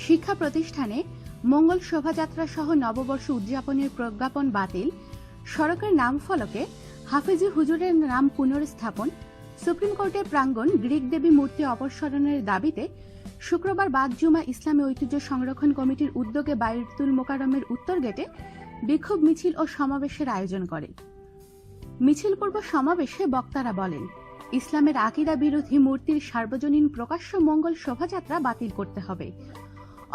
শিক্ষা প্রতিষ্ঠানে মঙ্গল শোভাযাত্রা সহ নববর্ষ উদযাপনের প্রজ্ঞাপন বাতিল, সড়কের নাম ফলকে হাফেজি হুজুরের নাম পুনর্স্থাপন, সুপ্রিম কোর্টের প্রাঙ্গণ গ্রিক দেবী মূর্তি অপসারণের দাবিতে শুক্রবার বাদ জুমা ইসলামী ঐতিহ্য সংরক্ষণ কমিটির উদ্যোগে বাইতুল মোকাররমের উত্তর গেটে বিক্ষোভ মিছিল ও সমাবেশের আয়োজন করে। মিছিল পূর্ব সমাবেশে বক্তারা বলেন, ইসলামের আকীদা বিরোধী মূর্তির সার্বজনীন প্রকাশ্য মঙ্গল শোভাযাত্রা বাতিল করতে হবে,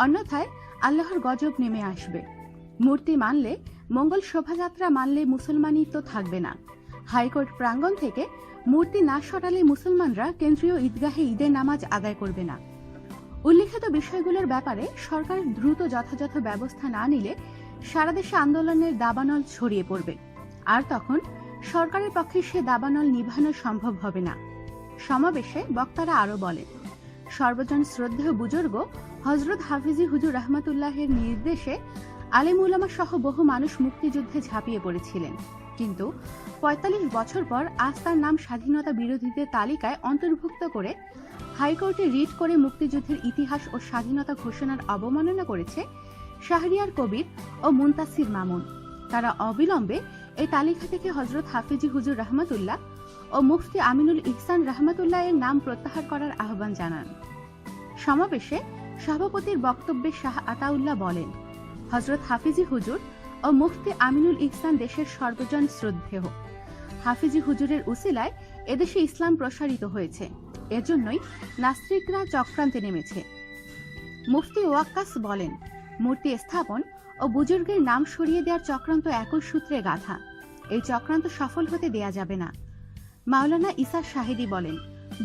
অন্যথায় আল্লাহর গজব নেমে আসবে। মূর্তি মানলে, মঙ্গল শোভাযাত্রা মানলে মুসলমানই তো থাকবে না। হাইকোর্ট প্রাঙ্গণ থেকে মূর্তি না সরালে মুসলমানরা কেন্দ্রীয় ঈদগাহে ঈদের নামাজ আদায় করবে না। উল্লিখিত বিষয়গুলোর ব্যাপারে সরকার দ্রুত যথাযথ ব্যবস্থা না নিলে সারা দেশে আন্দোলনের দাবানল ছড়িয়ে পড়বে, আর তখন সরকারের পক্ষে সে দাবানল নিভানো সম্ভব হবে না। সমাবেশে বক্তারা আরো বলেন, সর্বজন শ্রদ্ধেয় বুজুর্গ হযরত হাফিজি হুজুর রহমাতুল্লাহের নির্দেশে আলেম উলামা সহ বহু মানুষ মুক্তিযুদ্ধে ঝাঁপিয়ে পড়েছিলেন, কিন্তু ৪৫ বছর পর আজ তার নাম স্বাধীনতা বিরোধীদের তালিকায় অন্তর্ভুক্ত করে হাইকোর্টে রিট করে মুক্তিযুদ্ধের ইতিহাস ও স্বাধীনতা ঘোষণার অবমাননা করেছে শাহরিয়ার কবির ও মুনতাসির মামুন। তারা অবিলম্বে এই তালিকা থেকে হযরত হাফিজি হুজুর রহমাতুল্লাহ ও মুফতি আমিনুল ইহসান রহমাতুল্লাহ এর নাম প্রত্যাহার করার আহ্বান জানান। সমাবেশে সভাপতির বক্তব্যে শাহ আতাউল্লাহ বলেন, হযরত হাফিজি হুজুর ও মুফতি আমিনুল ইহসান দেশের সর্বজন শ্রদ্ধেয়। হাফিজি হুজুরের উসিলায় এদেশে ইসলাম প্রসারিত হয়েছে, এজন্যই নাস্তিকরা চক্রান্তে নেমেছে। মুফতি ওয়াক্কাস বলেন, মূর্তি স্থাপন ও বুজুর্গের নাম সরিয়ে দেওয়ার চক্রান্ত একই সূত্রে গাঁথা, এই চক্রান্ত সফল হতে দেয়া যাবে না। মাওলানা ঈসা শাহেদী বলেন,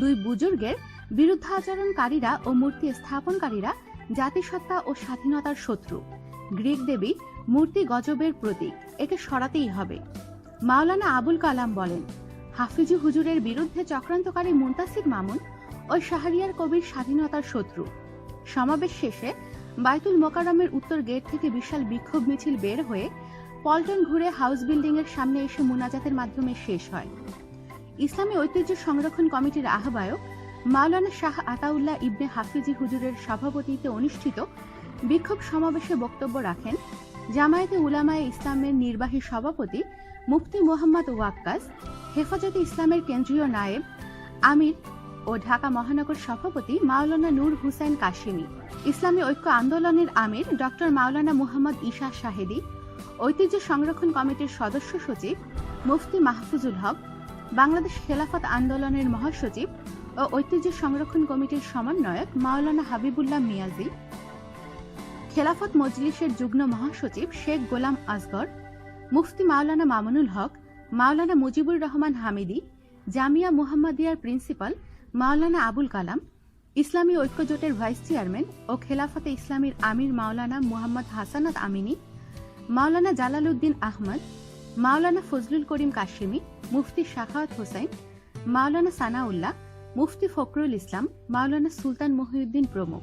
দুই বুজুর্গের বিরুদ্ধাচরণকারীরা ও মূর্তি স্থাপনকারীরা জাতিসত্তা ও স্বাধীনতার শত্রু। গ্রিক দেবী মূর্তি গজবের প্রতীক, একে সরাতেই হবে। মাওলানা আবুল কালাম বলেন, হাফিজি হুজুরের বিরুদ্ধে চক্রান্তকারী মুনতাসির মামুন ও শাহরিয়ার কবির স্বাধীনতার শত্রু। সমাবেশ শেষে বাইতুল মোকাররমের উত্তর গেট থেকে বিশাল বিক্ষোভ মিছিল বের হয়ে পল্টন ঘুরে হাউস বিল্ডিং এর সামনে এসে মুনাজাতের মাধ্যমে শেষ হয়। ইসলামী ঐতিহ্য সংরক্ষণ কমিটির আহ্বায়ক মাওলানা শাহ আতাউল্লাহ ইবনে হাফিজি হুজুরের সভাপতিত্বে অনুষ্ঠিত বিক্ষোভ সমাবেশে বক্তব্য রাখেন জামায়াতে উলামায়ে ইসলামের নির্বাহী সভাপতি মুফতি মোহাম্মদ ওয়াক্কাস, হেফাজতে ইসলামের কেন্দ্রীয় নায়েব আমির ও ঢাকা মহানগর সভাপতি মাওলানা নূর হুসাইন কাশিমি, ইসলামী ঐক্য আন্দোলনের আমির ডক্টর মাওলানা মুহাম্মদ ঈসা শাহেদী, ঐতিহ্য সংরক্ষণ কমিটির সদস্য সচিব মুফতি মাহফুজুল হক, বাংলাদেশ খেলাফত আন্দোলনের মহাসচিব ও ঐতিহ্য সংরক্ষণ কমিটির সমন্বয়ক মাওলানা হাবিবুল্লাহ মিয়াজি, খেলাফত মজলিসের যুগ্ম মহাসচিব শেখ গোলাম আসগর, মুফতি মাওলানা মামুনুল হক, মাওলানা মুজিবুর রহমান হামিদি, জামিয়া মুহাম্মাদিয়ার প্রিন্সিপাল মাওলানা আবুল কালাম, ইসলামী ঐক্য জোটের ভাইস চেয়ারম্যান ও খেলাফতে ইসলামীর আমির মাওলানা মুহাম্মদ হাসানাত আমিনী, মাওলানা জালালউদ্দিন আহমদ, মাওলানা ফজলুল করিম কাশিমি, মুফতি শাখাওয়াত হোসেন, মাওলানা সানাউল্লাহ, মুফতি ফখরুল ইসলাম, মাওলানা সুলতান মহিউদ্দিন প্রমুখ।